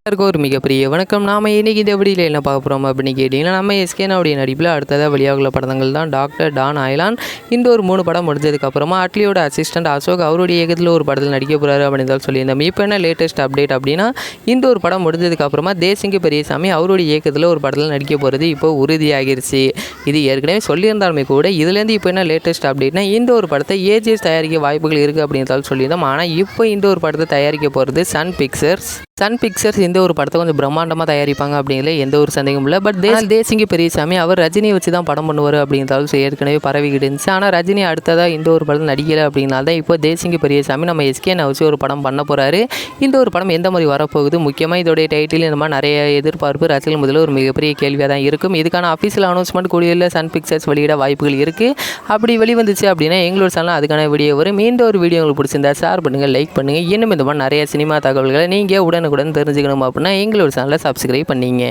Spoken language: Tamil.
எல்லாருக்கும் ஒரு மிகப்பெரிய வணக்கம். நாம் இன்றைக்கி இந்த வீடியோவில் என்ன பார்க்க போகிறோம் அப்படின்னு கேட்டிங்கன்னா, நம்ம எஸ்கேனாவுடைய நடிப்பில் அடுத்ததாக வெளியாகுள்ள படங்கள் தான் டாக்டர் டான் அயலான். இந்த ஒரு 3 படம் முடிஞ்சதுக்கப்புறமா அட்லியோட அசிஸ்டன்ட் அசோக் அவருடைய இயக்கத்தில் ஒரு படத்தில் நடிக்க போகிறாரு அப்படின்னு தான் சொல்லியிருந்தோம். இப்போ என்ன லேட்டஸ்ட் அப்டேட் அப்படின்னா, இந்த ஒரு படம் முடிஞ்சதுக்கப்புறமா தேசிங்க பெரியசாமி அவருடைய இயக்கத்தில் ஒரு படத்தில் நடிக்க போகிறது இப்போ உறுதியாகிருச்சு. இது ஏற்கனவே சொல்லியிருந்தாலுமே கூட இதுலேருந்து இப்போ என்ன லேட்டஸ்ட் அப்டேட்னா, இந்த ஒரு படத்தை ஏஜிஎஸ் தயாரிக்க வாய்ப்புகள் இருக்குது அப்படின்னு சொல்லியிருந்தோம். ஆனால் இப்போ இந்த ஒரு படத்தை தயாரிக்க போகிறது சன் பிக்சர்ஸ் இந்த ஒரு படத்தை கொஞ்சம் பிரம்மாண்டமாக தயாரிப்பாங்க அப்படிங்கிற எந்த ஒரு சந்தேகமும் இல்லை. பட் தேசிங்க பெரியசாமி அவர் ரஜினியை வச்சு தான் படம் பண்ணுவார் அப்படிங்கிறதாலும் ஏற்கனவே பரவிக்கிட்டு இருந்துச்சு. ஆனால் ரஜினி அடுத்ததாக இந்த ஒரு படம் நடிக்கலை அப்படின்னால தான் இப்போ தேசிங்க பெரியசாமி நம்ம எஸ்கேனை வச்சு ஒரு படம் பண்ண போகிறாரு. இந்த ஒரு படம் எந்த மாதிரி வரப்போகுது, முக்கியமாக இதோடைய டைட்டில் இந்த மாதிரி நிறைய எதிர்பார்ப்பு ரசிகர்கள் முதல்ல ஒரு மிகப்பெரிய கேள்வியாக தான் இருக்கும். இதுக்கான அஃபீஷியல் அனௌன்ஸ்மெண்ட் கூடிய சன் பிக்சர்ஸ் வெளியிட வாய்ப்புகள் இருக்குது. அப்படி வெளிவந்துச்சு அப்படின்னா எங்களோட சேனல் அதுக்கான வீடியோ வரும். இந்த ஒரு வீடியோ உங்களுக்கு பிடிச்சிருந்தா ஷேர் பண்ணுங்கள், லைக் பண்ணுங்கள். இன்னும் இந்த மாதிரி நிறைய சினிமா தகவல்களை நீங்கள் உடனுக்குடன் தெரிஞ்சுக்கணும் அப்படின்னா எங்களோட சேனலை சப்ஸ்கிரைப் பண்ணிங்க.